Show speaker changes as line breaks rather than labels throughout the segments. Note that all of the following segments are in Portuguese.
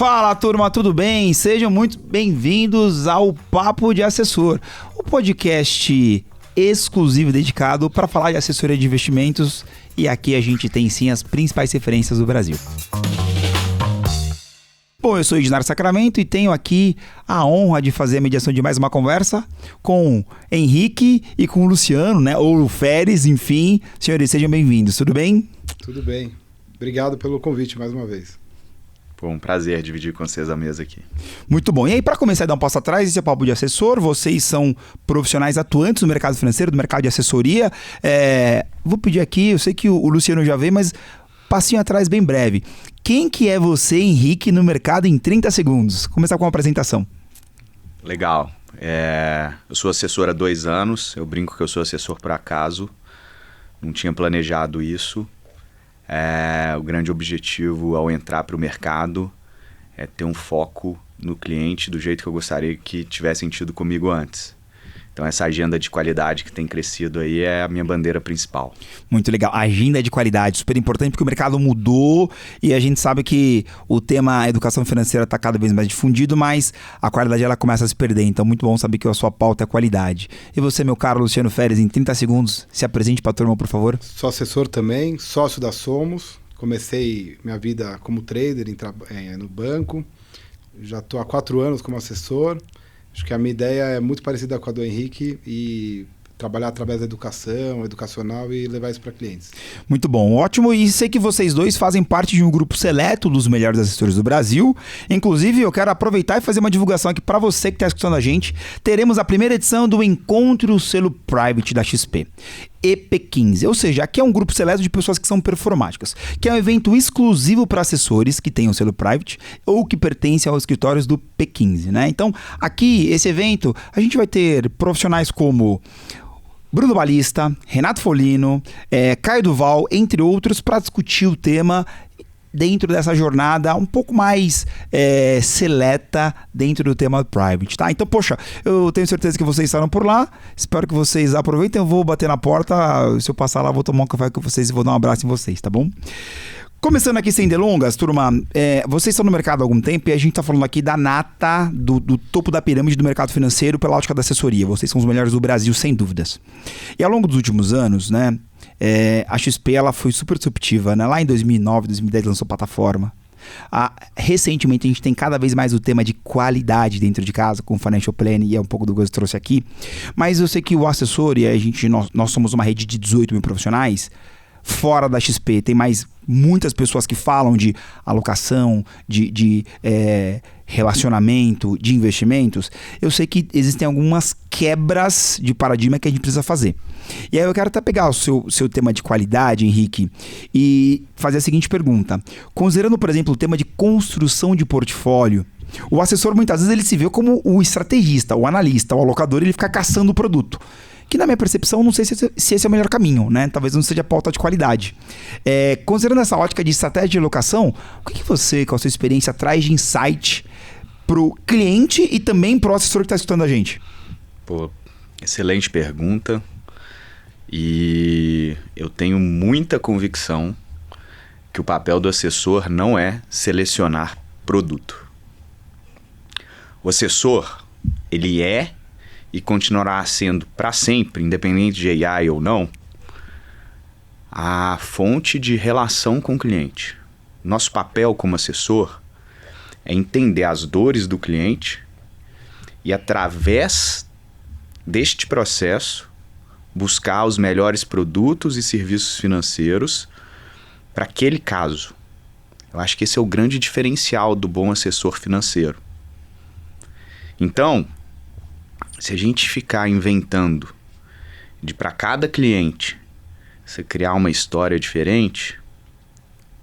Fala, turma, tudo bem? Sejam muito bem-vindos ao Papo de Assessor, o podcast exclusivo dedicado para falar de assessoria de investimentos, e aqui a gente tem sim as principais referências do Brasil. Bom, eu sou o Ednar Sacramento e tenho aqui a honra de fazer a mediação de mais uma conversa com Henrique e com o Luciano, né? Ou o Feres, enfim. Senhores, sejam bem-vindos, tudo bem?
Tudo bem. Obrigado pelo convite mais uma vez.
Foi um prazer dividir com vocês a mesa aqui.
Muito bom. E aí, para começar a dar um passo atrás, esse é o Papo de Assessor. Vocês são profissionais atuantes no mercado financeiro, do mercado de assessoria. Vou pedir aqui, eu sei que o Luciano já veio, mas passinho atrás bem breve. Quem que é você, Henrique, no mercado em 30 segundos? Vou começar com uma apresentação.
Legal. Eu sou assessor há 2 anos. Eu brinco que eu sou assessor por acaso. Não tinha planejado isso. O grande objetivo ao entrar para o mercado é ter um foco no cliente do jeito que eu gostaria que tivessem tido comigo antes. Então essa agenda de qualidade que tem crescido aí é a minha bandeira principal. Muito legal. Agenda de qualidade, super importante porque o mercado mudou e a gente sabe que o tema educação financeira está cada vez mais difundido, mas a qualidade ela começa a se perder. Então muito bom saber que a sua pauta é qualidade. E você, meu caro Luciano Feres, em 30 segundos, se apresente para a turma, por favor.
Sou assessor também, sócio da Somos. Comecei minha vida como trader no banco. Já estou há 4 anos como assessor. Acho que a minha ideia é muito parecida com a do Henrique e trabalhar através da educação, educacional e levar isso para clientes.
Muito bom, ótimo. E sei que vocês dois fazem parte de um grupo seleto dos melhores assessores do Brasil. Inclusive, eu quero aproveitar e fazer uma divulgação aqui para você que está escutando a gente. Teremos a primeira edição do Encontro Selo Private da XP. EP15, ou seja, aqui é um grupo seleto de pessoas que são performáticas, que é um evento exclusivo para assessores que tenham selo private ou que pertencem aos escritórios do P15, né? Então, aqui, esse evento, a gente vai ter profissionais como Bruno Balista, Renato Folino, Caio Duval, entre outros, para discutir o tema dentro dessa jornada um pouco mais seleta dentro do tema private, tá? Então, poxa, eu tenho certeza que vocês estarão por lá, espero que vocês aproveitem, eu vou bater na porta, se eu passar lá, vou tomar um café com vocês e vou dar um abraço em vocês, tá bom? Começando aqui sem delongas, turma, vocês estão no mercado há algum tempo e a gente está falando aqui da nata, do topo da pirâmide do mercado financeiro pela ótica da assessoria. Vocês são os melhores do Brasil, sem dúvidas. E ao longo dos últimos anos, né, a XP ela foi super disruptiva, né? Lá em 2009, 2010 lançou plataforma. Recentemente a gente tem cada vez mais o tema de qualidade dentro de casa, com o Financial Planning, e é um pouco do que eu trouxe aqui. Mas eu sei que o assessor, e nós somos uma rede de 18 mil profissionais. Fora da XP tem muitas pessoas que falam de alocação, de relacionamento, de investimentos. Eu sei que existem algumas quebras de paradigma que a gente precisa fazer. E aí eu quero até pegar o seu tema de qualidade, Henrique, e fazer a seguinte pergunta. Considerando, por exemplo, o tema de construção de portfólio, o assessor muitas vezes ele se vê como o estrategista, o analista, o alocador, ele fica caçando o produto. Que na minha percepção, não sei se esse é o melhor caminho, né? Talvez não seja a pauta de qualidade. Considerando essa ótica de estratégia de alocação, o que você, com a sua experiência, traz de insight pro cliente e também pro assessor que está escutando a gente?
Pô, excelente pergunta. E eu tenho muita convicção que o papel do assessor não é selecionar produto. O assessor, ele é e continuará sendo para sempre, independente de AI ou não, a fonte de relação com o cliente. Nosso papel como assessor é entender as dores do cliente e, através deste processo, buscar os melhores produtos e serviços financeiros para aquele caso. Eu acho que esse é o grande diferencial do bom assessor financeiro. Então, se a gente ficar inventando de para cada cliente você criar uma história diferente,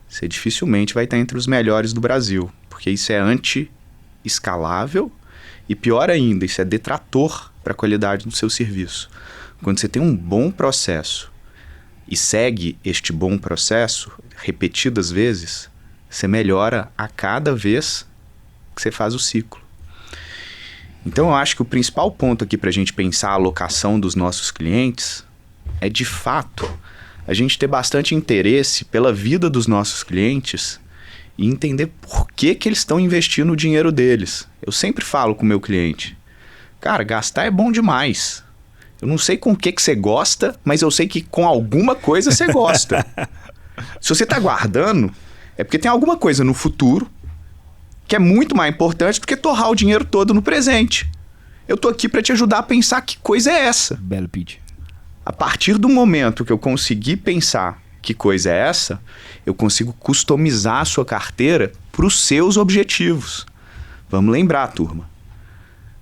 você dificilmente vai estar entre os melhores do Brasil, porque isso é anti-escalável e, pior ainda, isso é detrator para a qualidade do seu serviço. Quando você tem um bom processo e segue este bom processo repetidas vezes, você melhora a cada vez que você faz o ciclo. Então eu acho que o principal ponto aqui para a gente pensar a alocação dos nossos clientes é, de fato, a gente ter bastante interesse pela vida dos nossos clientes e entender por que eles estão investindo o dinheiro deles. Eu sempre falo com o meu cliente, cara, gastar é bom demais. Eu não sei com o que você gosta, mas eu sei que com alguma coisa você gosta. Se você está guardando, é porque tem alguma coisa no futuro que é muito mais importante do que torrar o dinheiro todo no presente. Eu tô aqui para te ajudar a pensar que coisa é essa.
Belo pitch.
A partir do momento que eu conseguir pensar que coisa é essa, eu consigo customizar a sua carteira para os seus objetivos. Vamos lembrar, turma.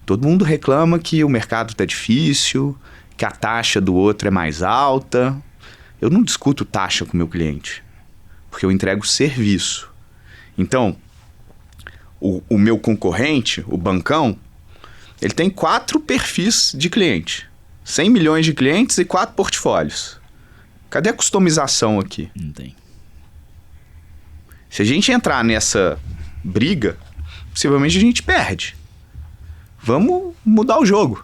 Todo mundo reclama que o mercado está difícil, que a taxa do outro é mais alta. Eu não discuto taxa com o meu cliente, porque eu entrego serviço. Então, o meu concorrente, o bancão, ele tem 4 perfis de cliente. 100 milhões de clientes e 4 portfólios. Cadê a customização aqui?
Não tem.
Se a gente entrar nessa briga, possivelmente a gente perde. Vamos mudar o jogo.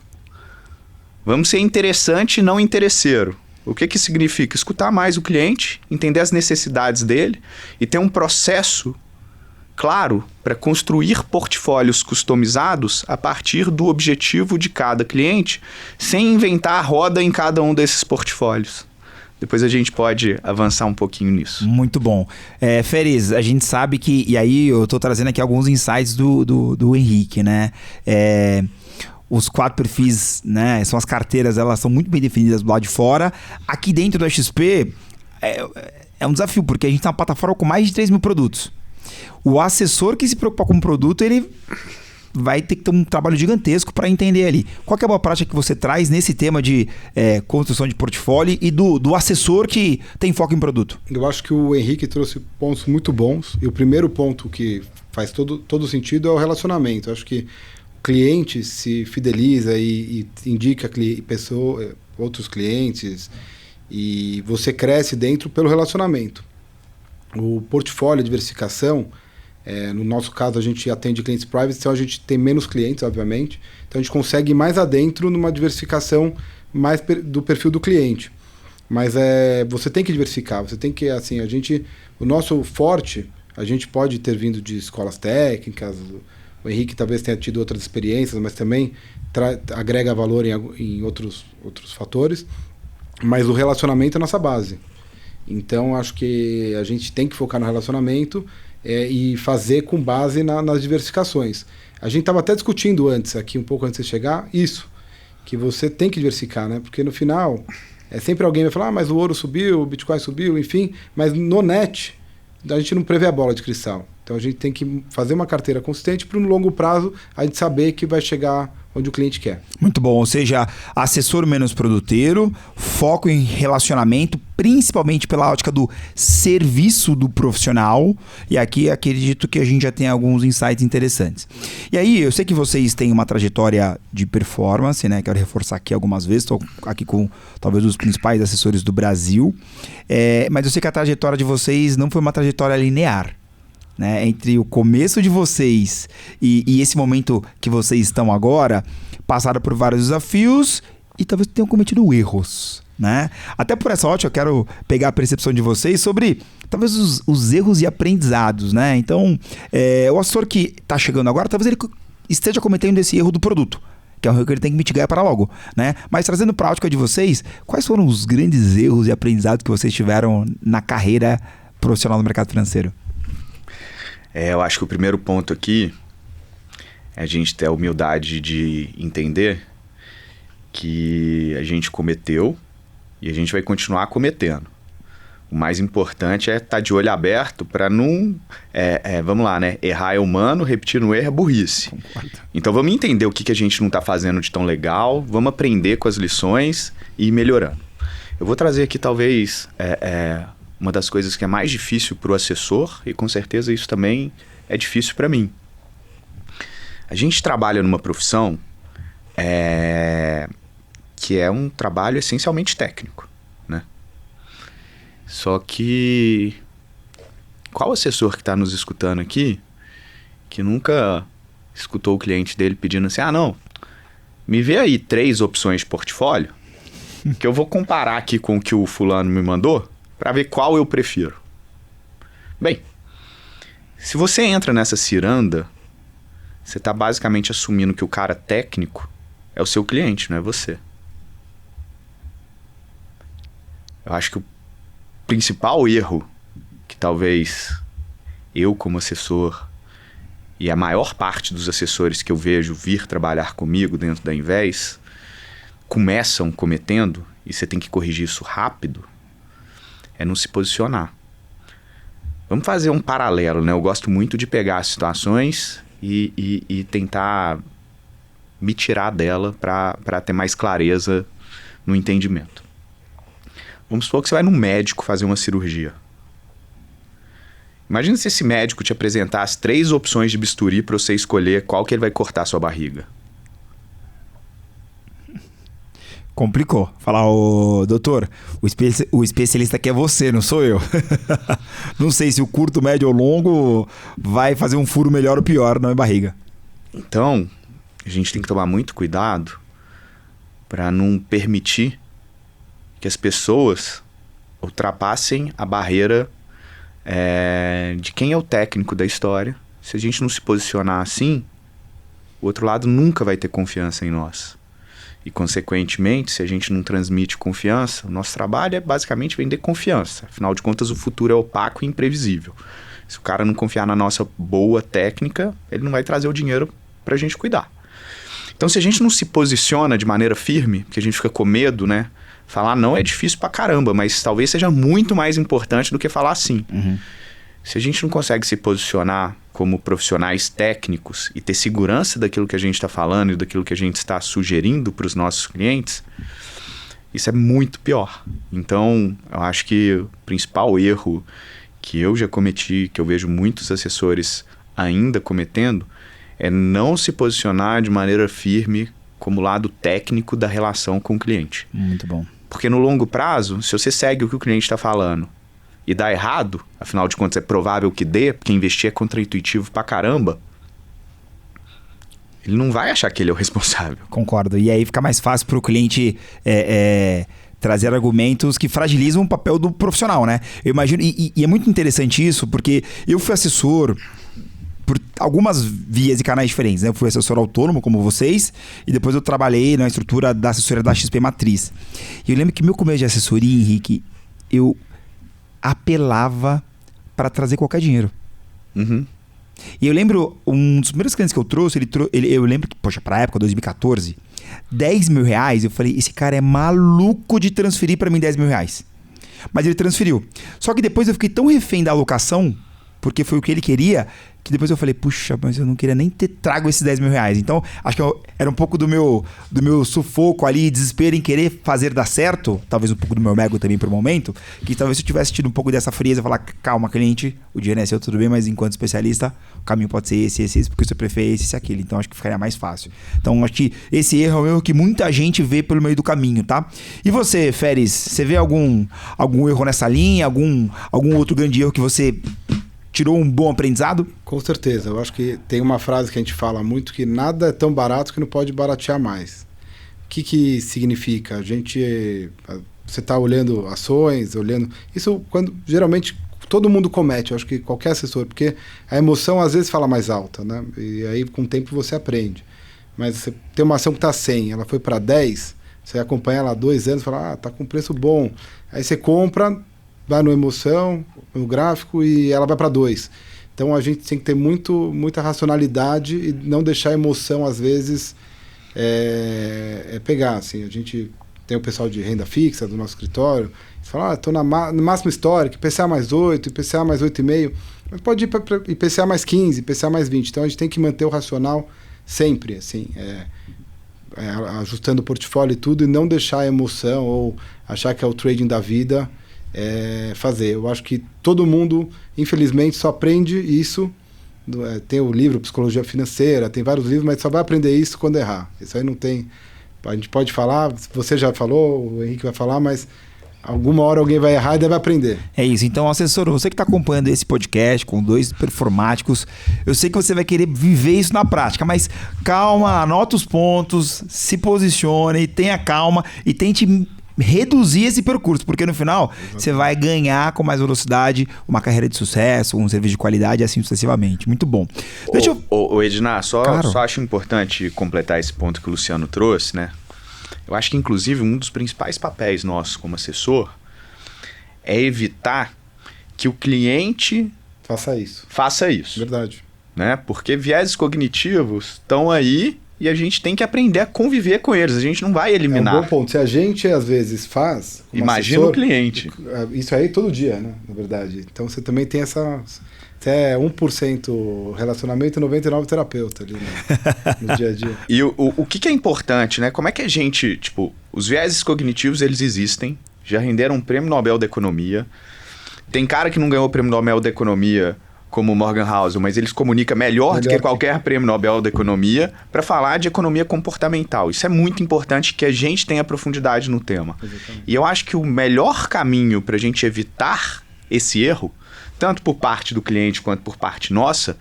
Vamos ser interessante e não interesseiro. O que significa? Escutar mais o cliente, entender as necessidades dele e ter um processo claro para construir portfólios customizados a partir do objetivo de cada cliente, sem inventar a roda em cada um desses portfólios. Depois a gente pode avançar um pouquinho nisso.
Muito bom. Feriz, a gente sabe que... E aí eu tô trazendo aqui alguns insights do Henrique, né? Os 4 perfis, né? São as carteiras, elas são muito bem definidas do lado de fora. Aqui dentro do XP é um desafio, porque a gente tem uma plataforma com mais de 3 mil produtos. O assessor que se preocupa com o produto, ele vai ter que ter um trabalho gigantesco para entender ali. Qual que é a boa prática que você traz nesse tema de construção de portfólio e do assessor que tem foco em produto?
Eu acho que o Henrique trouxe pontos muito bons. E o primeiro ponto que faz todo sentido é o relacionamento. Eu acho que o cliente se fideliza e indica outros clientes e você cresce dentro pelo relacionamento. O portfólio, a diversificação, no nosso caso a gente atende clientes privates, então a gente tem menos clientes, obviamente, então a gente consegue ir mais adentro numa diversificação mais do perfil do cliente. Mas você tem que diversificar, você tem que, assim, o nosso forte, a gente pode ter vindo de escolas técnicas, o Henrique talvez tenha tido outras experiências, mas também agrega valor em outros fatores, mas o relacionamento é a nossa base. Então, acho que a gente tem que focar no relacionamento e fazer com base nas diversificações. A gente estava até discutindo antes, aqui um pouco antes de chegar, isso, que você tem que diversificar, né? Porque no final, sempre alguém vai falar, mas o ouro subiu, o Bitcoin subiu, enfim, mas no net, a gente não prevê a bola de cristal. Então, a gente tem que fazer uma carteira consistente para no longo prazo a gente saber que vai chegar onde o cliente quer.
Muito bom, ou seja, assessor menos produteiro, foco em relacionamento, principalmente pela ótica do serviço do profissional, e aqui acredito que a gente já tem alguns insights interessantes. E aí, eu sei que vocês têm uma trajetória de performance, né? Quero reforçar aqui algumas vezes, estou aqui com talvez os principais assessores do Brasil, mas eu sei que a trajetória de vocês não foi uma trajetória linear. Né, entre o começo de vocês e esse momento que vocês estão agora, passaram por vários desafios e talvez tenham cometido erros. Né? Até por essa ótica, eu quero pegar a percepção de vocês sobre talvez os erros e aprendizados. Né? Então, o assessor que está chegando agora, talvez ele esteja cometendo esse erro do produto, que é um erro que ele tem que mitigar para logo. Né? Mas trazendo para a ótica de vocês, quais foram os grandes erros e aprendizados que vocês tiveram na carreira profissional no mercado financeiro?
Eu acho que o primeiro ponto aqui é a gente ter a humildade de entender que a gente cometeu e a gente vai continuar cometendo. O mais importante é estar de olho aberto para não... vamos lá, né? Errar é humano, repetir no erro é burrice.
Concordo.
Então vamos entender o que a gente não está fazendo de tão legal, vamos aprender com as lições e ir melhorando. Eu vou trazer aqui talvez... uma das coisas que é mais difícil para o assessor, e com certeza isso também é difícil para mim. A gente trabalha numa profissão que é um trabalho essencialmente técnico, né? Só que qual assessor que está nos escutando aqui que nunca escutou o cliente dele pedindo assim, não, me vê aí 3 opções de portfólio que eu vou comparar aqui com o que o fulano me mandou para ver qual eu prefiro. Bem, Se você entra nessa ciranda, você está basicamente assumindo que o cara técnico é o seu cliente, não é você. Eu acho que o principal erro que talvez eu, como assessor, e a maior parte dos assessores que eu vejo vir trabalhar comigo dentro da Invés começam cometendo, e você tem que corrigir isso rápido, é não se posicionar. Vamos fazer um paralelo, né? Eu gosto muito de pegar as situações e tentar me tirar dela para ter mais clareza no entendimento. Vamos supor que você vai num médico fazer uma cirurgia. Imagina se esse médico te apresentasse 3 opções de bisturi para você escolher qual que ele vai cortar a sua barriga.
Complicou. Falar, ô doutor, o especialista aqui é você, não sou eu. Não sei se o curto, médio ou longo vai fazer um furo melhor ou pior na minha barriga.
Então, a gente tem que tomar muito cuidado para não permitir que as pessoas ultrapassem a barreira de quem é o técnico da história. Se a gente não se posicionar assim, o outro lado nunca vai ter confiança em nós. E, consequentemente, se a gente não transmite confiança, o nosso trabalho é basicamente vender confiança. Afinal de contas, o futuro é opaco e imprevisível. Se o cara não confiar na nossa boa técnica, ele não vai trazer o dinheiro para a gente cuidar. Então, se a gente não se posiciona de maneira firme, porque a gente fica com medo, né? Falar não é difícil pra caramba, mas talvez seja muito mais importante do que falar sim.
Uhum.
Se a gente não consegue se posicionar como profissionais técnicos e ter segurança daquilo que a gente está falando e daquilo que a gente está sugerindo para os nossos clientes, isso é muito pior. Então, eu acho que o principal erro que eu já cometi, que eu vejo muitos assessores ainda cometendo, é não se posicionar de maneira firme como lado técnico da relação com o cliente.
Muito bom.
Porque no longo prazo, se você segue o que o cliente está falando e dá errado, afinal de contas é provável que dê, porque investir é contraintuitivo pra caramba, ele não vai achar que ele é o responsável.
Concordo. E aí fica mais fácil para o cliente trazer argumentos que fragilizam o papel do profissional, né? Eu imagino, e é muito interessante isso, porque eu fui assessor por algumas vias e canais diferentes, né? Eu fui assessor autônomo, como vocês, e depois eu trabalhei na estrutura da assessoria da XP Matriz. E eu lembro que meu começo de assessoria, Henrique, eu apelava para trazer qualquer dinheiro.
Uhum.
E eu lembro, um dos primeiros clientes que eu trouxe, eu lembro que, poxa, pra época, 2014, 10 mil reais, eu falei, esse cara é maluco de transferir para mim 10 mil reais. Mas ele transferiu. Só que depois eu fiquei tão refém da alocação, porque foi o que ele queria, que depois eu falei, puxa, mas eu não queria nem ter trago esses 10 mil reais. Então, acho que era um pouco do meu sufoco ali, desespero em querer fazer dar certo, talvez um pouco do meu ego também por um momento, que talvez se eu tivesse tido um pouco dessa frieza, falar, calma, cliente, o dinheiro é seu, tudo bem, mas enquanto especialista, o caminho pode ser esse, porque o seu prefere esse, aquele. Então, acho que ficaria mais fácil. Então, acho que esse erro é um erro que muita gente vê pelo meio do caminho, tá? E você, Feres, você vê algum erro nessa linha, algum outro grande erro que você tirou um bom aprendizado?
Com certeza. Eu acho que tem uma frase que a gente fala muito, que nada é tão barato que não pode baratear mais. O que significa? Você está olhando ações, isso quando geralmente todo mundo comete, eu acho que qualquer assessor, porque a emoção às vezes fala mais alta, né? E aí com o tempo você aprende. Mas você tem uma ação que está 100, ela foi para 10, você acompanha ela há 2 anos e fala, tá com preço bom. Aí você compra, vai no emoção, no gráfico, e ela vai para 2. Então a gente tem que ter muita racionalidade e não deixar a emoção, às vezes, pegar. Assim, a gente tem o pessoal de renda fixa do nosso escritório, fala, estou no máximo histórico, IPCA mais 8, IPCA mais 8,5, mas pode ir para IPCA mais 15, IPCA mais 20. Então a gente tem que manter o racional sempre, assim, ajustando o portfólio e tudo, e não deixar a emoção ou achar que é o trading da vida fazer. Eu acho que todo mundo, infelizmente, só aprende isso. Tem o livro Psicologia Financeira, tem vários livros, mas só vai aprender isso quando errar. Isso aí não tem... A gente pode falar, você já falou, o Henrique vai falar, mas alguma hora alguém vai errar e deve aprender.
É isso. Então, assessor, você que está acompanhando esse podcast com 2 performáticos, eu sei que você vai querer viver isso na prática, mas calma, anota os pontos, se posicione, tenha calma e tente reduzir esse percurso, porque no final você vai ganhar com mais velocidade uma carreira de sucesso, um serviço de qualidade e assim sucessivamente. Muito bom. Deixa eu...
Ednar, só acho importante completar esse ponto que o Luciano trouxe, né? Eu acho que, inclusive, um dos principais papéis nossos como assessor é evitar que o cliente
faça isso.
Verdade. Né? Porque vieses cognitivos estão aí e a gente tem que aprender a conviver com eles. A gente não vai eliminar.
É um bom ponto. Se a gente, às vezes, faz...
Imagina o cliente.
Isso aí todo dia, né? Na verdade. Então, você também tem essa... Até 1% relacionamento e 99% terapeuta ali no dia a dia.
E o que é importante, né? Como é que a gente... Tipo, os vieses cognitivos, eles existem. Já renderam um prêmio Nobel da Economia. Tem cara que não ganhou o prêmio Nobel da Economia como Morgan Housel, mas eles comunicam melhor do que qualquer prêmio Nobel da Economia para falar de economia comportamental. Isso é muito importante que a gente tenha profundidade no tema. Exatamente. E eu acho que o melhor caminho para a gente evitar esse erro, tanto por parte do cliente quanto por parte nossa,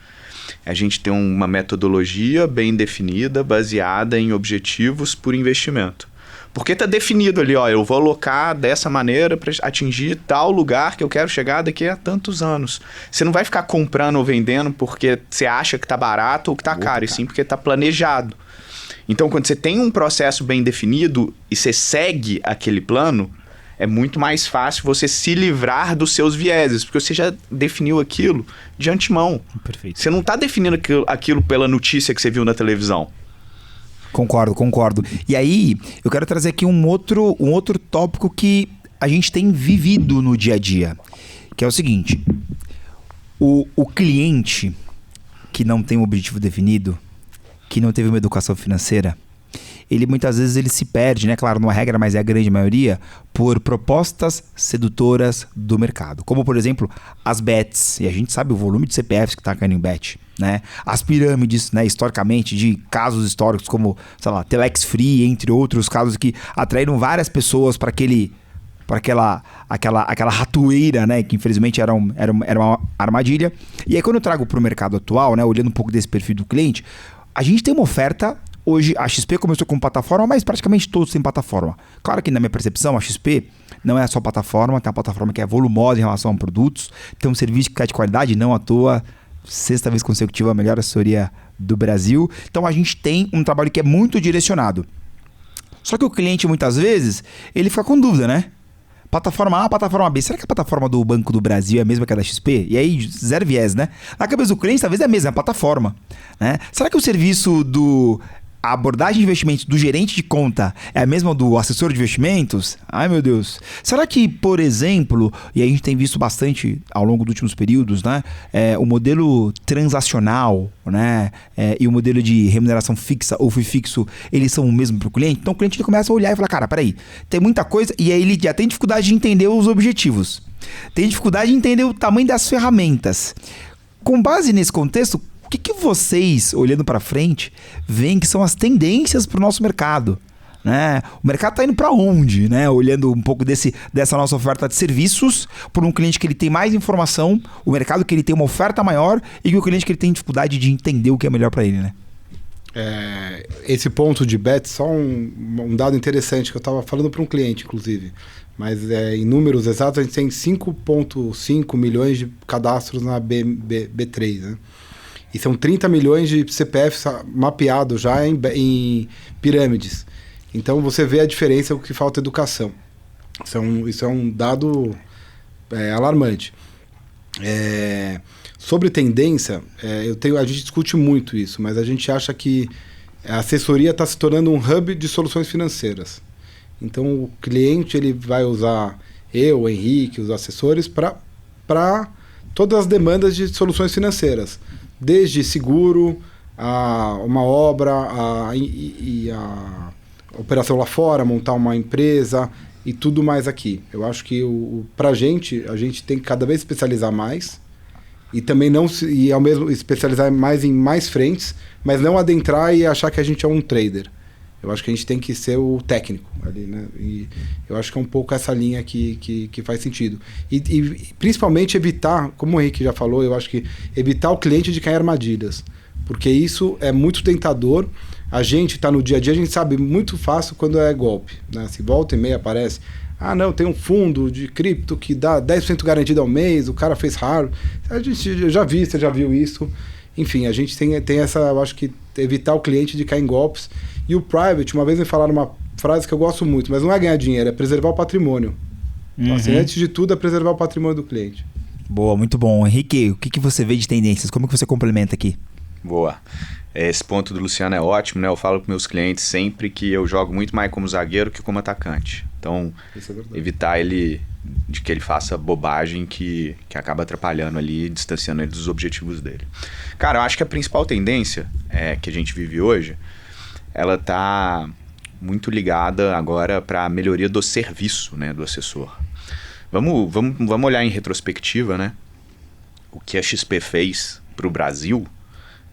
é a gente ter uma metodologia bem definida, baseada em objetivos por investimento. Porque está definido ali, eu vou alocar dessa maneira para atingir tal lugar que eu quero chegar daqui a tantos anos. Você não vai ficar comprando ou vendendo porque você acha que está barato ou que está caro, e sim porque está planejado. Então, quando você tem um processo bem definido e você segue aquele plano, é muito mais fácil você se livrar dos seus vieses, porque você já definiu aquilo de antemão.
Perfeito.
Você não está definindo aquilo pela notícia que você viu na televisão.
Concordo. E aí, eu quero trazer aqui um outro tópico que a gente tem vivido no dia a dia, que é o seguinte: o cliente que não tem um objetivo definido, que não teve uma educação financeira, ele muitas vezes ele se perde, né? Claro, não é regra, mas é a grande maioria, por propostas sedutoras do mercado. Como, por exemplo, as bets. E a gente sabe o volume de CPFs que está caindo em bet, né? As pirâmides, né? Historicamente, de casos históricos como, sei lá, Telex Free, entre outros casos que atraíram várias pessoas para aquela ratoeira, né? Que infelizmente era uma armadilha. E aí quando eu trago para o mercado atual, né? Olhando um pouco desse perfil do cliente, a gente tem uma oferta. Hoje a XP começou como plataforma, mas praticamente todos têm plataforma. Claro que na minha percepção a XP não é só plataforma, tem uma plataforma que é volumosa em relação a produtos, tem um serviço que é de qualidade, não à toa, 6ª vez consecutiva a melhor assessoria do Brasil. Então a gente tem um trabalho que é muito direcionado. Só que o cliente muitas vezes, ele fica com dúvida, né? Plataforma A, plataforma B. Será que a plataforma do Banco do Brasil é a mesma que a da XP? E aí, zero viés, né? Na cabeça do cliente, talvez é a mesma plataforma, né? Será que o serviço a abordagem de investimentos do gerente de conta é a mesma do assessor de investimentos? Ai, meu Deus. Será que, por exemplo, e a gente tem visto bastante ao longo dos últimos períodos, né? O modelo transacional, né? E o modelo de remuneração fixa ou FII fixo, eles são o mesmo para o cliente? Então o cliente ele começa a olhar e falar, cara, peraí, tem muita coisa, e aí ele já tem dificuldade de entender os objetivos. Tem dificuldade de entender o tamanho das ferramentas. Com base nesse contexto, o que vocês, olhando para frente, veem que são as tendências para o nosso mercado? Né? O mercado está indo para onde? Né? Olhando um pouco dessa nossa oferta de serviços, por um cliente que ele tem mais informação, o mercado que ele tem uma oferta maior e o cliente que ele tem dificuldade de entender o que é melhor para ele. Né?
Esse ponto de bet, só um dado interessante que eu estava falando para um cliente, inclusive. Mas em números exatos, a gente tem 5,5 milhões de cadastros na B3, né? E são 30 milhões de CPFs mapeados já em pirâmides. Então você vê a diferença, o que falta educação. Isso é um dado alarmante. Sobre tendência, a gente discute muito isso, mas a gente acha que a assessoria está se tornando um hub de soluções financeiras. Então o cliente ele vai usar o Henrique, os assessores, para todas as demandas de soluções financeiras. Desde seguro, a uma obra, a operação lá fora, montar uma empresa e tudo mais aqui. Eu acho que a gente tem que cada vez especializar mais e também ao mesmo especializar mais em mais frentes, mas não adentrar e achar que a gente é um trader. Eu acho que a gente tem que ser o técnico ali, né? E eu acho que é um pouco essa linha que faz sentido. E principalmente evitar, como o Henrique já falou, eu acho que evitar o cliente de cair em armadilhas. Porque isso é muito tentador. A gente está no dia a dia, a gente sabe muito fácil quando é golpe, né? Se volta e meia aparece, não, tem um fundo de cripto que dá 10% garantido ao mês, o cara fez raro. Eu já vi, você já viu isso. Enfim, a gente tem essa, eu acho que evitar o cliente de cair em golpes. E o private, uma vez me falaram uma frase que eu gosto muito, mas não é ganhar dinheiro, é preservar o patrimônio. Então, assim, antes de tudo, é preservar o patrimônio do cliente.
Boa, muito bom. Henrique, o que você vê de tendências? Como que você complementa aqui?
Boa. Esse ponto do Luciano é ótimo, né? Eu falo para meus clientes sempre que eu jogo muito mais como zagueiro que como atacante. Então, evitar ele de que ele faça bobagem que acaba atrapalhando ali, distanciando ele dos objetivos dele. Cara, eu acho que a principal tendência que a gente vive hoje, ela tá muito ligada agora para a melhoria do serviço, né, do assessor. Vamos olhar em retrospectiva, né? O que a XP fez para o Brasil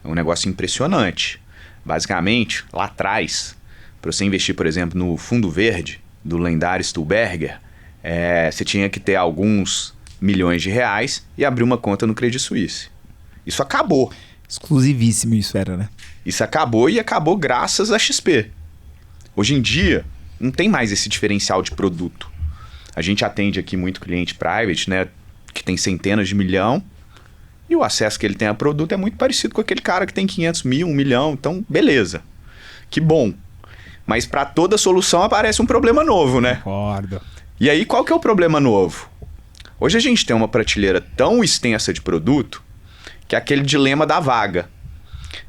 é um negócio impressionante. Basicamente, lá atrás, para você investir, por exemplo, no Fundo Verde, do lendário Stuhlberger, você tinha que ter alguns milhões de reais e abrir uma conta no Credit Suisse. Isso acabou.
Exclusivíssimo isso era, né?
Isso acabou e acabou graças à XP. Hoje em dia, não tem mais esse diferencial de produto. A gente atende aqui muito cliente private, né, que tem centenas de milhão, e o acesso que ele tem a produto é muito parecido com aquele cara que tem 500 mil, 1 milhão. Então, beleza. Que bom. Mas para toda solução aparece um problema novo, né?
Concordo.
E aí, qual que é o problema novo? Hoje a gente tem uma prateleira tão extensa de produto que é aquele dilema da vaga.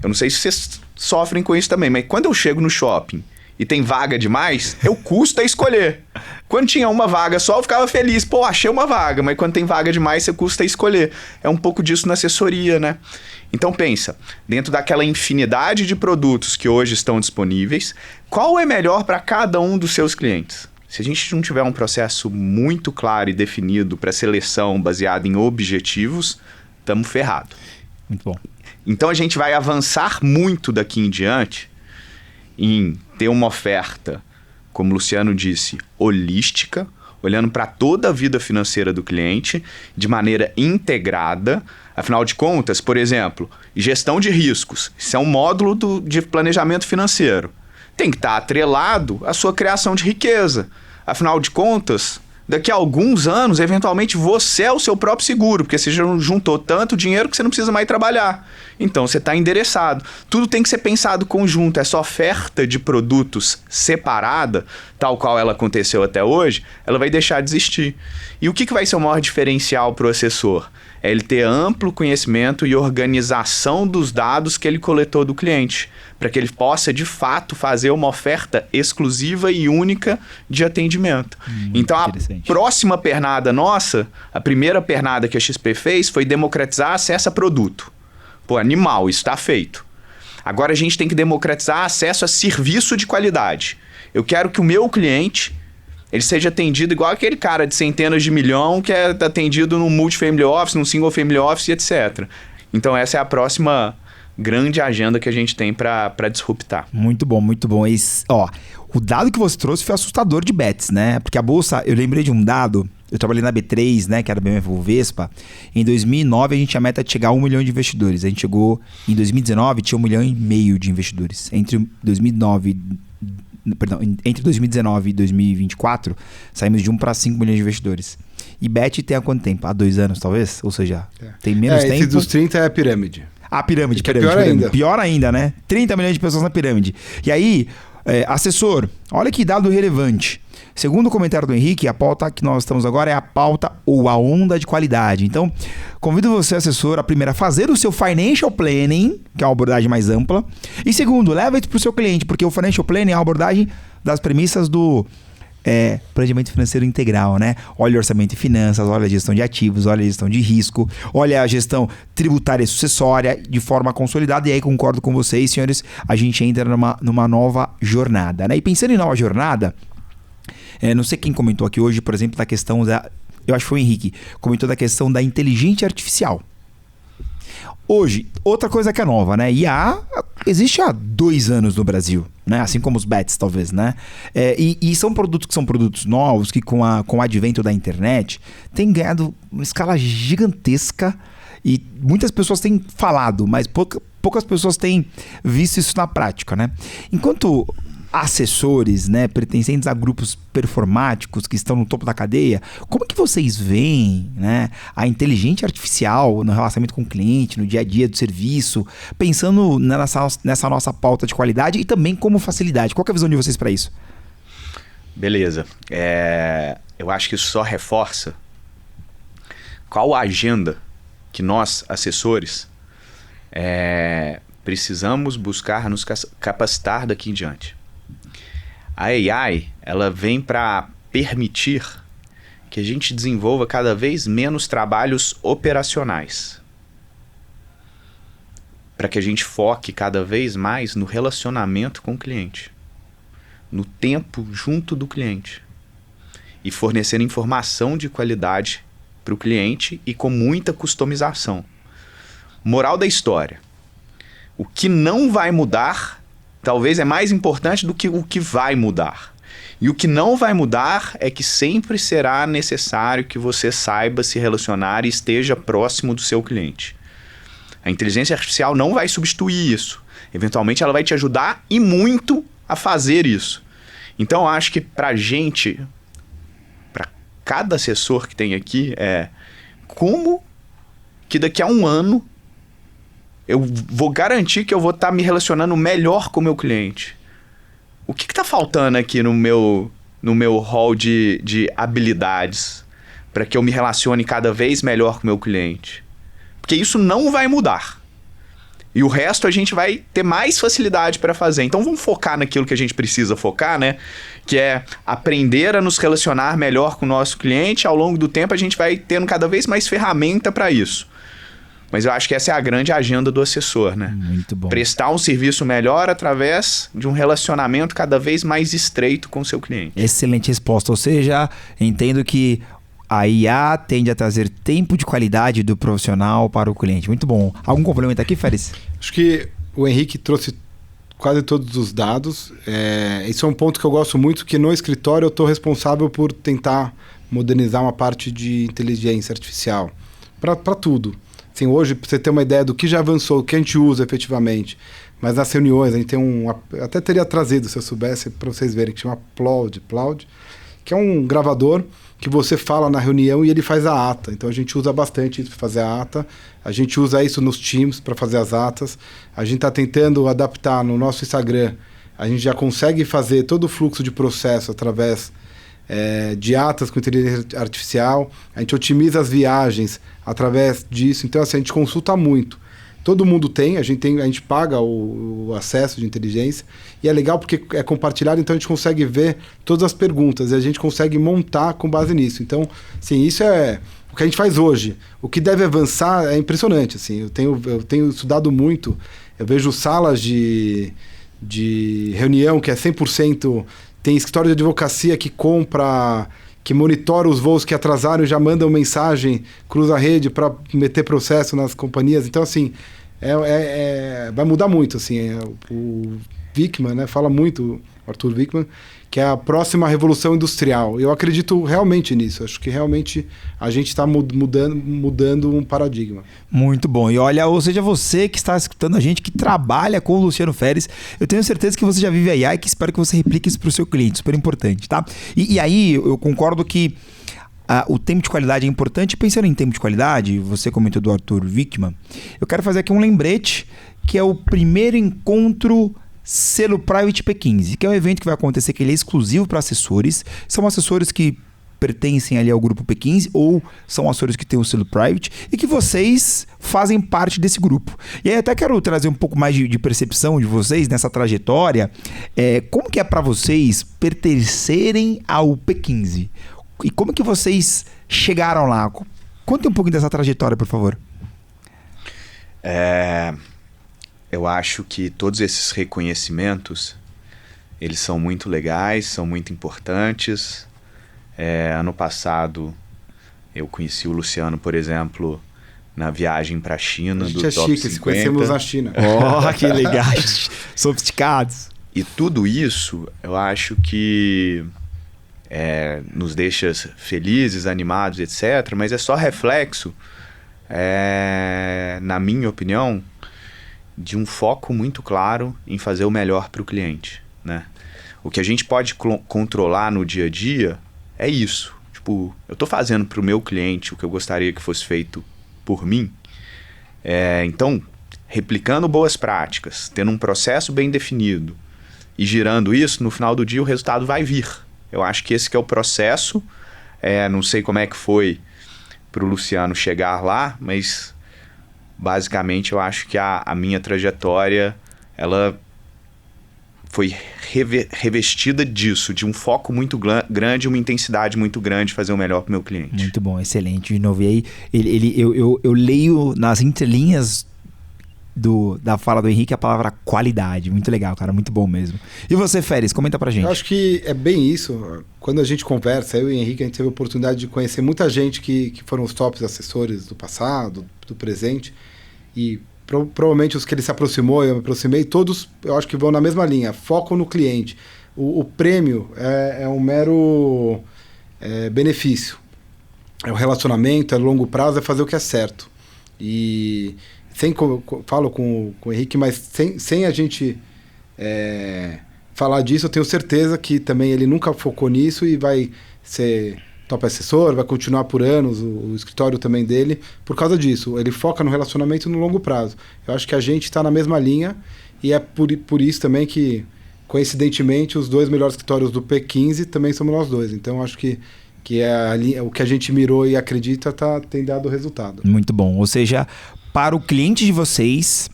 Eu não sei se vocês sofrem com isso também, mas quando eu chego no shopping e tem vaga demais, eu custa escolher. Quando tinha uma vaga só, eu ficava feliz. Pô, achei uma vaga. Mas quando tem vaga demais, você custa escolher. É um pouco disso na assessoria, né? Então pensa, dentro daquela infinidade de produtos que hoje estão disponíveis, qual é melhor para cada um dos seus clientes? Se a gente não tiver um processo muito claro e definido para seleção baseado em objetivos, estamos ferrados.
Muito bom.
Então a gente vai avançar muito daqui em diante em ter uma oferta, como o Luciano disse, holística, olhando para toda a vida financeira do cliente de maneira integrada. Afinal de contas, por exemplo, gestão de riscos. Isso é um módulo de planejamento financeiro. Tem que estar atrelado à sua criação de riqueza. Afinal de contas, daqui a alguns anos, eventualmente, você é o seu próprio seguro, porque você já juntou tanto dinheiro que você não precisa mais trabalhar. Então, você está endereçado. Tudo tem que ser pensado conjunto. Essa oferta de produtos separada, tal qual ela aconteceu até hoje, ela vai deixar de existir. E o que vai ser o maior diferencial para o assessor? É ele ter amplo conhecimento e organização dos dados que ele coletou do cliente, para que ele possa, de fato, fazer uma oferta exclusiva e única de atendimento. Então, a próxima pernada nossa, a primeira pernada que a XP fez foi democratizar acesso a produto. Pô, animal, isso está feito. Agora a gente tem que democratizar acesso a serviço de qualidade. Eu quero que o meu cliente ele seja atendido igual aquele cara de centenas de milhão que é atendido no multifamily office, no single family office, etc. Então essa é a próxima grande agenda que a gente tem para disruptar.
Muito bom, muito bom. O dado que você trouxe foi assustador de bets, né? Porque a bolsa, eu lembrei de um dado, eu trabalhei na B3, né, que era BMF Vespa. Em 2009 a gente tinha a meta de chegar a 1 milhão de investidores. A gente chegou em 2019, tinha 1,5 milhão de investidores. Entre 2019 e 2024, saímos de 1 para 5 milhões de investidores. E Bet tem há quanto tempo? Há 2 anos, talvez? Ou seja, tem menos tempo.
Esse dos 30 é a pirâmide.
A pirâmide.
Ainda.
Pior ainda, né? 30 milhões de pessoas na pirâmide. E aí, assessor, olha que dado relevante. Segundo o comentário do Henrique, a pauta que nós estamos agora é a pauta ou a onda de qualidade. Então, convido você, assessor, a primeiro a fazer o seu financial planning, que é uma abordagem mais ampla. E segundo, leva isso para o seu cliente, porque o financial planning é uma abordagem das premissas do planejamento financeiro integral, né? Olha o orçamento e finanças, olha a gestão de ativos, olha a gestão de risco, olha a gestão tributária e sucessória de forma consolidada. E aí concordo com vocês, senhores, a gente entra numa nova jornada, né? E pensando em nova jornada, não sei quem comentou aqui hoje, por exemplo, da questão eu acho que foi o Henrique, comentou da questão da inteligência artificial. Hoje, outra coisa que é nova, né? IA existe há 2 anos no Brasil, né? Assim como os bets, talvez, né? E são produtos novos que com o advento da internet têm ganhado uma escala gigantesca e muitas pessoas têm falado, mas poucas pessoas têm visto isso na prática, né? Enquanto assessores, né, pertencentes a grupos performáticos que estão no topo da cadeia, como que vocês veem, né, a inteligência artificial no relacionamento com o cliente, no dia a dia do serviço, pensando nessa nossa pauta de qualidade e também como facilidade? Qual que é a visão de vocês para isso?
Beleza. Eu acho que isso só reforça qual a agenda que nós, assessores, precisamos buscar nos capacitar daqui em diante. A AI, ela vem para permitir que a gente desenvolva cada vez menos trabalhos operacionais, para que a gente foque cada vez mais no relacionamento com o cliente, no tempo junto do cliente e fornecendo informação de qualidade para o cliente e com muita customização. Moral da história: o que não vai mudar talvez é mais importante do que o que vai mudar. E o que não vai mudar é que sempre será necessário que você saiba se relacionar e esteja próximo do seu cliente. A inteligência artificial não vai substituir isso. Eventualmente ela vai te ajudar e muito a fazer isso. Então eu acho que pra gente, para cada assessor que tem aqui, como que daqui a um ano eu vou garantir que eu vou estar me relacionando melhor com o meu cliente. O que está faltando aqui no meu hall de habilidades para que eu me relacione cada vez melhor com o meu cliente? Porque isso não vai mudar. E o resto a gente vai ter mais facilidade para fazer. Então vamos focar naquilo que a gente precisa focar, né? Que é aprender a nos relacionar melhor com o nosso cliente. Ao longo do tempo a gente vai tendo cada vez mais ferramenta para isso. Mas eu acho que essa é a grande agenda do assessor, né?
Muito bom.
Prestar um serviço melhor através de um relacionamento cada vez mais estreito com o seu cliente.
Excelente resposta. Ou seja, entendo que a IA tende a trazer tempo de qualidade do profissional para o cliente. Muito bom. Algum complemento aqui, Félix?
Acho que o Henrique trouxe quase todos os dados. Esse é um ponto que eu gosto muito, que no escritório eu estou responsável por tentar modernizar uma parte de inteligência artificial. Para tudo. Assim, hoje, para você ter uma ideia do que já avançou, o que a gente usa efetivamente, mas nas reuniões a gente tem até teria trazido, se eu soubesse, para vocês verem, que chama Plaud, que é um gravador que você fala na reunião e ele faz a ata. Então a gente usa bastante isso para fazer a ata, a gente usa isso nos Teams para fazer as atas, a gente está tentando adaptar no nosso Instagram, a gente já consegue fazer todo o fluxo de processo através de atas com inteligência artificial, a gente otimiza as viagens através disso, então assim, a gente consulta muito. Todo mundo tem, a gente paga o acesso de inteligência e é legal porque é compartilhado, então a gente consegue ver todas as perguntas e a gente consegue montar com base nisso. Então, assim, isso é o que a gente faz hoje. O que deve avançar é impressionante, assim, eu tenho estudado muito, eu vejo salas de reunião que é 100%, tem escritório de advocacia que que monitora os voos que atrasaram e já mandam mensagem, cruza a rede para meter processo nas companhias. Então, assim, vai mudar muito. Assim, o Wickman, né, fala muito, Arthur Wickman, que é a próxima revolução industrial. Eu acredito realmente nisso. Acho que realmente a gente está mudando um paradigma.
Muito bom. E olha, ou seja, você que está escutando a gente, que trabalha com o Luciano Feres, eu tenho certeza que você já vive a IA e que espero que você replique isso para o seu cliente. Super importante, tá? E aí, eu concordo que o tempo de qualidade é importante. Pensando em tempo de qualidade, você comentou do Arthur Wickman, eu quero fazer aqui um lembrete, que é o primeiro encontro Selo Private P15, que é um evento que vai acontecer, que ele é exclusivo para assessores. São assessores que pertencem ali ao grupo P15 ou são assessores que têm o selo Private e que vocês fazem parte desse grupo. E aí até quero trazer um pouco mais de percepção de vocês nessa trajetória. Como que é para vocês pertencerem ao P15? E como que vocês chegaram lá? Conte um pouquinho dessa trajetória, por favor.
Eu acho que todos esses reconhecimentos, eles são muito legais, são muito importantes. Ano passado, eu conheci o Luciano, por exemplo, na viagem para a China, do Top 50.
Se conhecemos na China.
Oh, que legal! Sofisticados.
E tudo isso, eu acho que nos deixa felizes, animados, etc. Mas é só reflexo, na minha opinião, de um foco muito claro em fazer o melhor para o cliente, né? O que a gente pode controlar no dia a dia é isso. Tipo, eu estou fazendo para o meu cliente o que eu gostaria que fosse feito por mim. Então, replicando boas práticas, tendo um processo bem definido e girando isso, no final do dia o resultado vai vir. Eu acho que esse que é o processo. Não sei como é que foi para o Luciano chegar lá, mas basicamente eu acho que a minha trajetória ela foi revestida disso, de um foco muito grande, uma intensidade muito grande de fazer o melhor para o meu cliente.
Muito bom, excelente. De novo, e aí eu leio nas entrelinhas da fala do Henrique a palavra qualidade. Muito legal, cara, muito bom mesmo. E você, Férez, comenta pra gente.
Eu acho que é bem isso. Quando a gente conversa, eu e o Henrique, a gente teve a oportunidade de conhecer muita gente que foram os tops assessores do passado, do presente, e provavelmente os que ele se aproximou, eu me aproximei, todos eu acho que vão na mesma linha, foco no cliente. O prêmio é um mero benefício. É o relacionamento, é longo prazo, é fazer o que é certo. E falo com o Henrique, mas sem a gente falar disso, eu tenho certeza que também ele nunca focou nisso e vai ser top assessor, vai continuar por anos, o escritório também dele, por causa disso. Ele foca no relacionamento no longo prazo. Eu acho que a gente está na mesma linha e é por isso também que, coincidentemente, os 2 melhores escritórios do P15 também somos nós dois. Então, acho que o que a gente mirou e acredita tem dado resultado.
Muito bom. Ou seja, para o cliente de vocês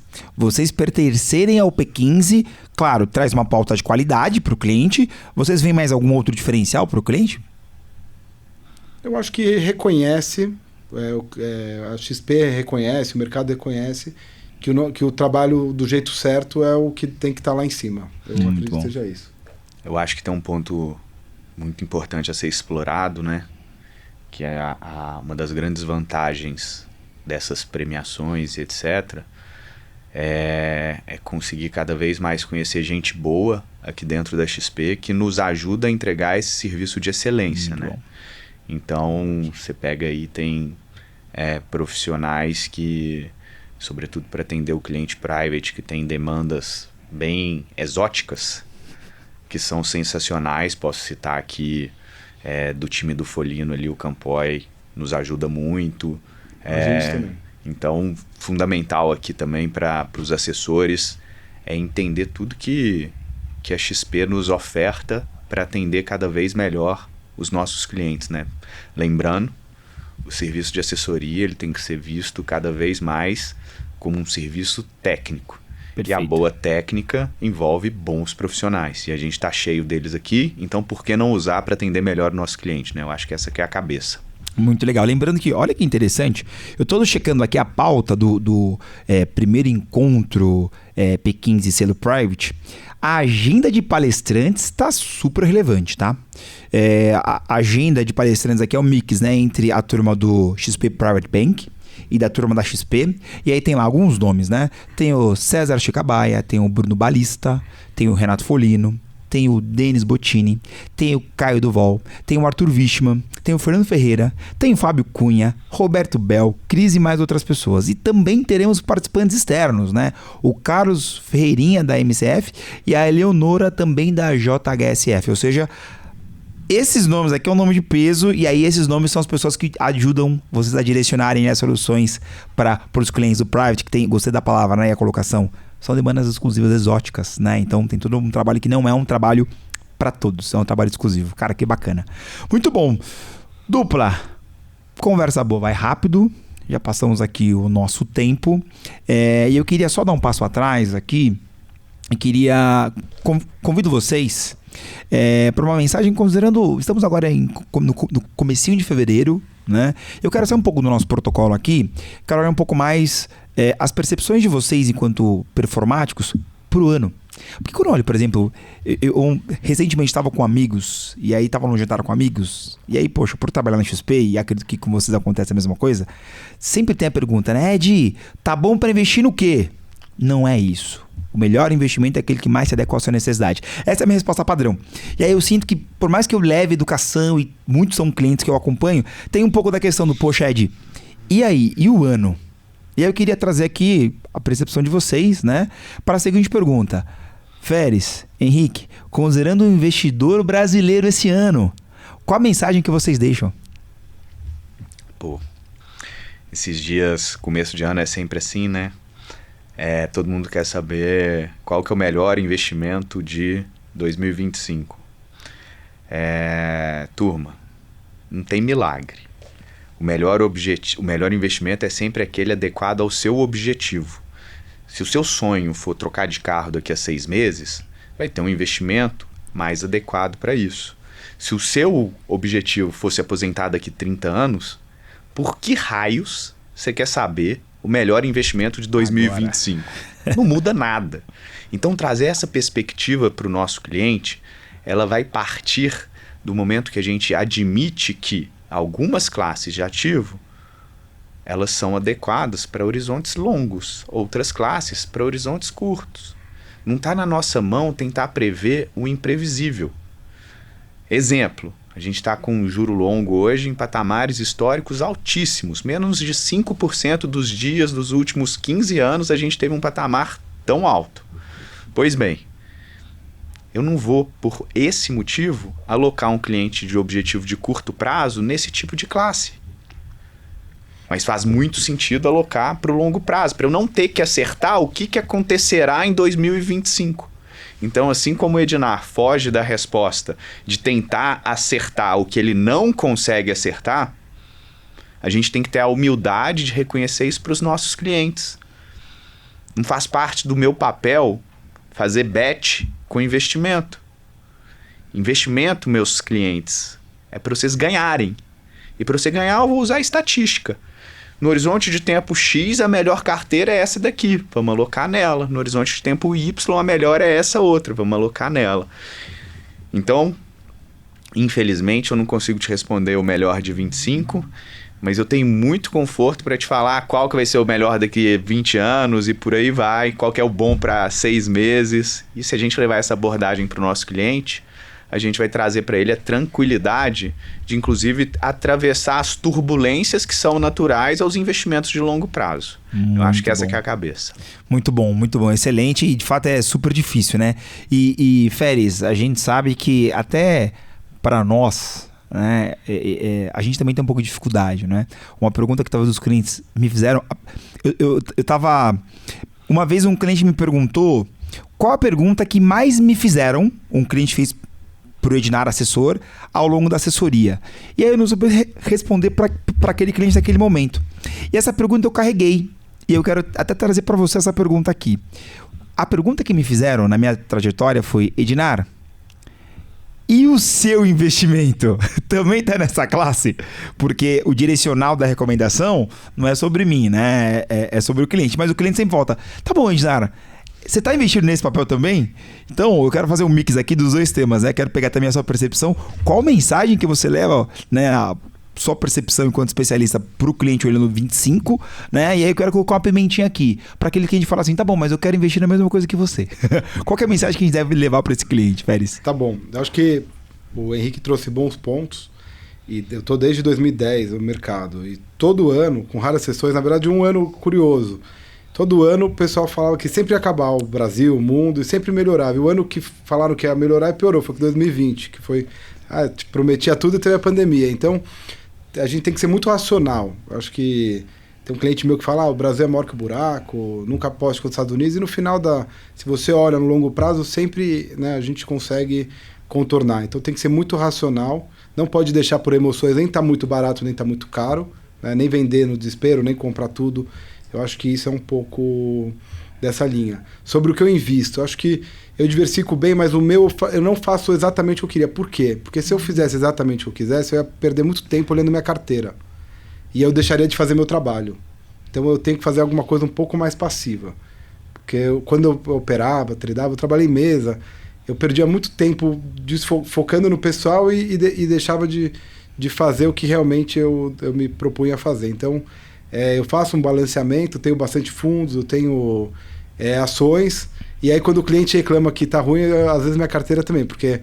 pertencerem ao P15, claro, traz uma pauta de qualidade para o cliente. Vocês veem mais algum outro diferencial para o cliente?
Eu acho que reconhece, a XP reconhece, o mercado reconhece que o trabalho do jeito certo é o que tem que estar lá em cima. Eu acredito que seja isso.
Eu acho que tem um ponto muito importante a ser explorado, né? Que é uma das grandes vantagens dessas premiações, etc., é conseguir cada vez mais conhecer gente boa aqui dentro da XP que nos ajuda a entregar esse serviço de excelência, né? Bom. Então, você pega aí, tem profissionais que, sobretudo para atender o cliente private, que tem demandas bem exóticas, que são sensacionais. Posso citar aqui do time do Folino ali, o Campoy nos ajuda muito.
A gente também.
Então, fundamental aqui também para os assessores é entender tudo que a XP nos oferta para atender cada vez melhor os nossos clientes, né? Lembrando, o serviço de assessoria ele tem que ser visto cada vez mais como um serviço técnico. Perfeito. E a boa técnica envolve bons profissionais. E a gente está cheio deles aqui, então por que não usar para atender melhor o nosso cliente, né? Eu acho que essa que é a cabeça.
Muito legal. Lembrando que, olha que interessante, eu estou checando aqui a pauta do primeiro encontro P15 Selo Private. A agenda de palestrantes está super relevante, tá? A agenda de palestrantes aqui é um mix, né, entre a turma do XP Private Bank e da turma da XP. E aí tem lá alguns nomes, né? Tem o César Chicabaia, tem o Bruno Balista, tem o Renato Folino, tem o Denis Bottini, tem o Caio Duval, tem o Arthur Wichmann, tem o Fernando Ferreira, tem o Fábio Cunha, Roberto Bel, Cris e mais outras pessoas. E também teremos participantes externos, né? O Carlos Ferreirinha da MCF e a Eleonora também da JHSF. Ou seja, esses nomes aqui é um nome de peso e aí esses nomes são as pessoas que ajudam vocês a direcionarem as soluções para os clientes do Private, que tem, gostei da palavra, né? E a colocação. São demandas exclusivas exóticas, né? Então tem todo um trabalho que não é um trabalho para todos, é um trabalho exclusivo. Cara, que bacana. Muito bom. Dupla, conversa boa, vai rápido. Já passamos aqui o nosso tempo. E eu queria só dar um passo atrás aqui. Eu queria... Convido vocês para uma mensagem considerando... Estamos agora no comecinho de fevereiro, né? Eu quero sair um pouco do nosso protocolo aqui. Quero olhar um pouco mais... as percepções de vocês enquanto performáticos pro ano. Porque quando eu olho, por exemplo, eu recentemente estava com amigos, e aí estava num jantar com amigos, e aí, poxa, por trabalhar na XP, e acredito que com vocês acontece a mesma coisa, sempre tem a pergunta, né, Ed, tá bom para investir no quê? Não é isso. O melhor investimento é aquele que mais se adequa à sua necessidade. Essa é a minha resposta padrão. E aí eu sinto que, por mais que eu leve educação, e muitos são clientes que eu acompanho, tem um pouco da questão do, poxa, Ed, e aí, e o ano? E aí eu queria trazer aqui a percepção de vocês, né, para a seguinte pergunta. Feres, Henrique, considerando um investidor brasileiro esse ano, qual a mensagem que vocês deixam?
Pô, esses dias, começo de ano é sempre assim, né? Todo mundo quer saber qual que é o melhor investimento de 2025. Turma, não tem milagre. O melhor investimento é sempre aquele adequado ao seu objetivo. Se o seu sonho for trocar de carro daqui a 6 meses, vai ter um investimento mais adequado para isso. Se o seu objetivo fosse aposentar daqui a 30 anos, por que raios você quer saber o melhor investimento de 2025? Agora. Não muda nada. Então, trazer essa perspectiva para o nosso cliente, ela vai partir do momento que a gente admite que algumas classes de ativo elas são adequadas para horizontes longos, outras classes para horizontes curtos. Não está na nossa mão tentar prever o imprevisível. Exemplo, a gente está com um juro longo hoje em patamares históricos altíssimos. Menos de 5% dos dias dos últimos 15 anos a gente teve um patamar tão alto. Pois bem, eu não vou, por esse motivo, alocar um cliente de objetivo de curto prazo nesse tipo de classe. Mas faz muito sentido alocar para o longo prazo, para eu não ter que acertar o que acontecerá em 2025. Então, assim como o Ednar foge da resposta de tentar acertar o que ele não consegue acertar, a gente tem que ter a humildade de reconhecer isso para os nossos clientes. Não faz parte do meu papel fazer bet com investimento. Investimento, meus clientes, é para vocês ganharem. E para você ganhar, eu vou usar a estatística. No horizonte de tempo X, a melhor carteira é essa daqui, vamos alocar nela. No horizonte de tempo Y, a melhor é essa outra, vamos alocar nela. Então, infelizmente, eu não consigo te responder o melhor de 25, mas eu tenho muito conforto para te falar qual que vai ser o melhor daqui a 20 anos e por aí vai, qual que é o bom para 6 meses. E se a gente levar essa abordagem para o nosso cliente, a gente vai trazer para ele a tranquilidade de, inclusive, atravessar as turbulências que são naturais aos investimentos de longo prazo. Eu acho que essa que é a cabeça.
Muito bom, excelente. E, de fato, é super difícil, né? E Feres, a gente sabe que até para nós, né, a gente também tem um pouco de dificuldade, né? Uma pergunta que talvez os clientes me fizeram... Eu tava... Uma vez um cliente me perguntou qual a pergunta que mais me fizeram, um cliente fez pro Ednar assessor ao longo da assessoria. E aí eu não soube responder para aquele cliente naquele momento. E essa pergunta eu carreguei. E eu quero até trazer para você essa pergunta aqui. A pergunta que me fizeram na minha trajetória foi: Ednar, e o seu investimento também está nessa classe? Porque o direcional da recomendação não é sobre mim, né? É sobre o cliente. Mas o cliente sempre volta: tá bom, Ednar, você está investindo nesse papel também? Então, eu quero fazer um mix aqui dos dois temas, né? Quero pegar também a sua percepção. Qual mensagem que você leva, né, a sua percepção enquanto especialista para o cliente olhando 25, né? E aí eu quero colocar uma pimentinha aqui, para aquele cliente falar assim: tá bom, mas eu quero investir na mesma coisa que você. Qual que é a mensagem que a gente deve levar para esse cliente, Feres?
Tá bom. Eu acho que o Henrique trouxe bons pontos. E eu estou desde 2010 no mercado. E todo ano, com raras exceções, na verdade, um ano curioso. Todo ano o pessoal falava que sempre ia acabar o Brasil, o mundo, e sempre melhorava. E o ano que falaram que ia melhorar e piorou, foi 2020, que foi... prometia tudo e teve a pandemia. Então, a gente tem que ser muito racional. Acho que tem um cliente meu que fala: o Brasil é maior que o buraco, nunca aposte com os Estados Unidos. E no final, se você olha no longo prazo, sempre, né, a gente consegue contornar. Então, tem que ser muito racional. Não pode deixar por emoções, nem tá muito barato, nem tá muito caro, né? Nem vender no desespero, nem comprar tudo. Eu acho que isso é um pouco dessa linha. Sobre o que eu invisto, eu acho que eu diversifico bem, mas o meu eu não faço exatamente o que eu queria. Por quê? Porque se eu fizesse exatamente o que eu quisesse, eu ia perder muito tempo olhando minha carteira. E eu deixaria de fazer meu trabalho. Então eu tenho que fazer alguma coisa um pouco mais passiva. Porque quando eu operava, tradava, eu trabalhei em mesa, eu perdia muito tempo focando no pessoal e deixava de fazer o que realmente eu me propunha a fazer. Então, eu faço um balanceamento, tenho bastante fundos, eu tenho ações, e aí quando o cliente reclama que está ruim, às vezes minha carteira também, porque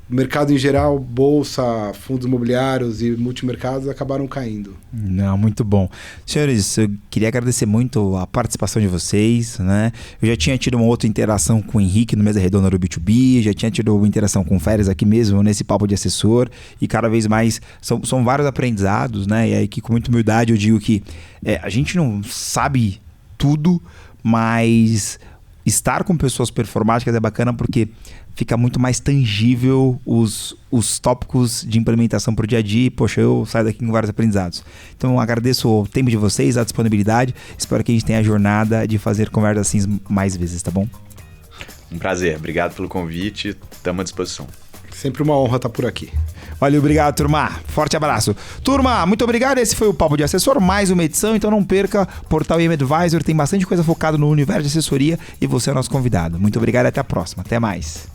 o mercado em geral, bolsa, fundos imobiliários e multimercados acabaram caindo.
Não, muito bom. Senhores, eu queria agradecer muito a participação de vocês, né? Eu já tinha tido uma outra interação com o Henrique no Mesa Redonda do B2B, já tinha tido uma interação com o Férias aqui mesmo, nesse papo de assessor, e cada vez mais são vários aprendizados, né? E aí que com muita humildade eu digo que a gente não sabe tudo, mas estar com pessoas performáticas é bacana porque fica muito mais tangível os tópicos de implementação para o dia a dia e, poxa, eu saio daqui com vários aprendizados. Então, agradeço o tempo de vocês, a disponibilidade. Espero que a gente tenha a jornada de fazer conversas assim mais vezes, tá bom?
Um prazer. Obrigado pelo convite. Estamos à disposição.
Sempre uma honra estar por aqui.
Valeu, obrigado, turma. Forte abraço. Turma, muito obrigado. Esse foi o Papo de Assessor, mais uma edição. Então não perca, Portal IM Advisor tem bastante coisa focada no universo de assessoria e você é o nosso convidado. Muito obrigado e até a próxima. Até mais.